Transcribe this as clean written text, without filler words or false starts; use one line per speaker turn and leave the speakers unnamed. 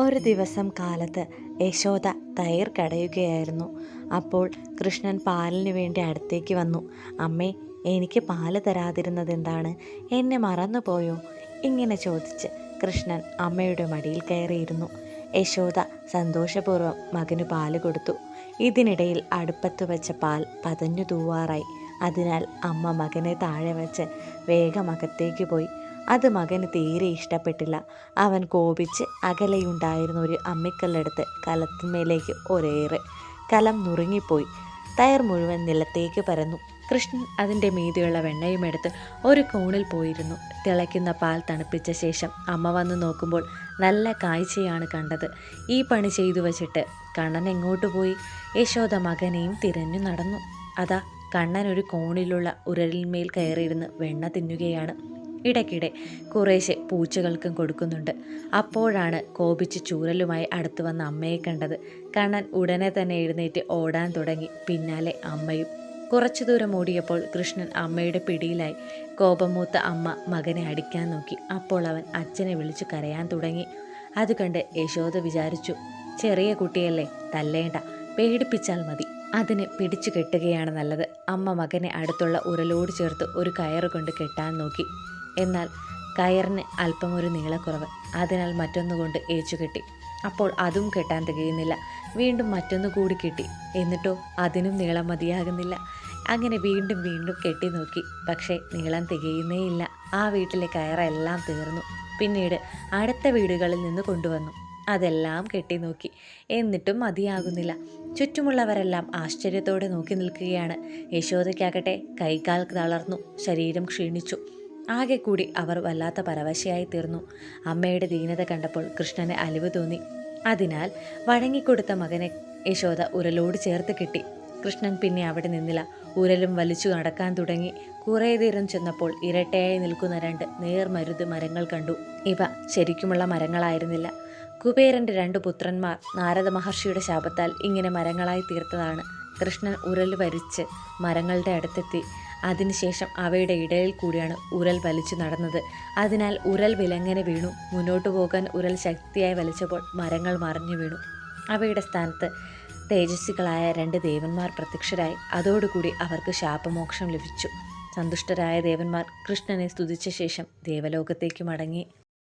ഒരു ദിവസം കാലത്ത് യശോദ തൈർ കടയുകയായിരുന്നു. അപ്പോൾ കൃഷ്ണൻ പാലിന് വേണ്ടി അടുത്തേക്ക് വന്നു. "അമ്മേ, എനിക്ക് പാല് തരാതിരുന്നതെന്താണ്? എന്നെ മറന്നുപോയോ?" ഇങ്ങനെ ചോദിച്ച് കൃഷ്ണൻ അമ്മയുടെ മടിയിൽ കയറിയിരുന്നു. യശോദ സന്തോഷപൂർവ്വം മകന് പാല് കൊടുത്തു. ഇതിനിടയിൽ അടുപ്പത്ത് വെച്ച പാൽ പതഞ്ഞു തൂവാറായി. അതിനാൽ അമ്മ മകനെ താഴെ വെച്ച് വേഗം അകത്തേക്ക് പോയി. അത് മകന് തീരെ ഇഷ്ടപ്പെട്ടില്ല. അവൻ കോപിച്ച് അകലെയുണ്ടായിരുന്ന ഒരു അമ്മിക്കല്ലെടുത്ത് കലത്തിന്മേലേക്ക് ഒരേറ്. കലം നുറുങ്ങിപ്പോയി. തയർ മുഴുവൻ നിലത്തേക്ക് പരന്നു. കൃഷ്ണൻ അതിൻ്റെ മീതെയുള്ള വെണ്ണയുമെടുത്ത് ഒരു കോണിൽ പോയിരുന്നു. തിളയ്ക്കുന്ന പാൽ തണുപ്പിച്ച ശേഷം അമ്മ വന്ന് നോക്കുമ്പോൾ നല്ല കാഴ്ചയാണ് കണ്ടത്. ഈ പണി ചെയ്തു വച്ചിട്ട് കണ്ണൻ എങ്ങോട്ട് പോയി? യശോദ മകനെയും തിരഞ്ഞു നടന്നു. അതാ കണ്ണൻ ഒരു കോണിലുള്ള ഉരലിന്മേൽ കയറിയിരുന്ന് വെണ്ണ തിന്നുകയാണ്. ഇടയ്ക്കിടെ കുറേശ്ശെ പൂച്ചകൾക്കും കൊടുക്കുന്നുണ്ട്. അപ്പോഴാണ് കോപിച്ച് ചൂരലുമായി അടുത്തു വന്ന അമ്മയെ കണ്ടത്. കണ്ണൻ ഉടനെ തന്നെ എഴുന്നേറ്റ് ഓടാൻ തുടങ്ങി. പിന്നാലെ അമ്മയും. കുറച്ചു ദൂരം ഓടിയപ്പോൾ കൃഷ്ണൻ അമ്മയുടെ പിടിയിലായി. കോപമൂത്ത അമ്മ മകനെ അടിക്കാൻ നോക്കി. അപ്പോൾ അവൻ അച്ഛനെ വിളിച്ചു കരയാൻ തുടങ്ങി. അത് കണ്ട് യശോദ വിചാരിച്ചു, ചെറിയ കുട്ടിയല്ലേ, തല്ലേണ്ട, പേടിപ്പിച്ചാൽ മതി. അതിന് പിടിച്ചു കെട്ടുകയാണ് നല്ലത്. അമ്മ മകനെ അടുത്തുള്ള ഉരലോട് ചേർത്ത് ഒരു കയറ് കൊണ്ട് കെട്ടാൻ നോക്കി. എന്നാൽ കയറിന് അല്പം ഒരു നീളക്കുറവ്. അതിനാൽ മറ്റൊന്നുകൊണ്ട് ഏച്ചുകെട്ടി. അപ്പോൾ അതും കെട്ടാൻ തികയുന്നില്ല. വീണ്ടും മറ്റൊന്നു കൂടി കെട്ടി. എന്നിട്ടോ അതിനും നീളം മതിയാകുന്നില്ല. അങ്ങനെ വീണ്ടും വീണ്ടും കെട്ടി നോക്കി. പക്ഷേ നീളം തികയുന്നേയില്ല. ആ വീട്ടിലെ കയറെല്ലാം തീർന്നു. പിന്നീട് അടുത്ത വീടുകളിൽ നിന്ന് കൊണ്ടുവന്നു. അതെല്ലാം കെട്ടി നോക്കി. എന്നിട്ടും മതിയാകുന്നില്ല. ചുറ്റുമുള്ളവരെല്ലാം ആശ്ചര്യത്തോടെ നോക്കി നിൽക്കുകയാണ്. യശോദയ്ക്കാകട്ടെ കൈകാൽ തളർന്നു, ശരീരം ക്ഷീണിച്ചു. ആകെ കൂടി അവർ വല്ലാത്ത പരവശയായി തീർന്നു. അമ്മയുടെ ദീനത കണ്ടപ്പോൾ കൃഷ്ണന് അലിവ് തോന്നി. അതിനാൽ വഴങ്ങിക്കൊടുത്ത മകനെ യശോദ ഉരലോട് ചേർത്ത് കെട്ടി. കൃഷ്ണൻ പിന്നെ അവിടെ നിന്നില്ല. ഉരലും വലിച്ചു നടക്കാൻ തുടങ്ങി. കുറേ ദൂരം ചെന്നപ്പോൾ ഇരട്ടയായി നിൽക്കുന്ന രണ്ട് നേർമരുത് മരങ്ങൾ കണ്ടു. ഇവ ശരിക്കുമുള്ള മരങ്ങളായിരുന്നില്ല. കുബേരൻ്റെ 2 പുത്രന്മാർ നാരദ മഹർഷിയുടെ ശാപത്താൽ ഇങ്ങനെ മരങ്ങളായി തീർത്തതാണ്. കൃഷ്ണൻ ഉരൽ വരിച്ച് മരങ്ങളുടെ അടുത്തെത്തി. അതിനുശേഷം അവയുടെ ഇടയിൽ കൂടിയാണ് ഉരൽ വലിച്ചു നടന്നത്. അതിനാൽ ഉരൽ വിലങ്ങനെ വീണു. മുന്നോട്ടു പോകാൻ ഉരൽ ശക്തിയായി വലിച്ചപ്പോൾ മരങ്ങൾ മറിഞ്ഞു വീണു. അവയുടെ സ്ഥാനത്ത് തേജസ്വികളായ 2 ദേവന്മാർ പ്രത്യക്ഷരായി. അതോടുകൂടി അവർക്ക് ശാപമോക്ഷം ലഭിച്ചു. സന്തുഷ്ടരായ ദേവന്മാർ കൃഷ്ണനെ സ്തുതിച്ച ശേഷം ദേവലോകത്തേക്ക് മടങ്ങി.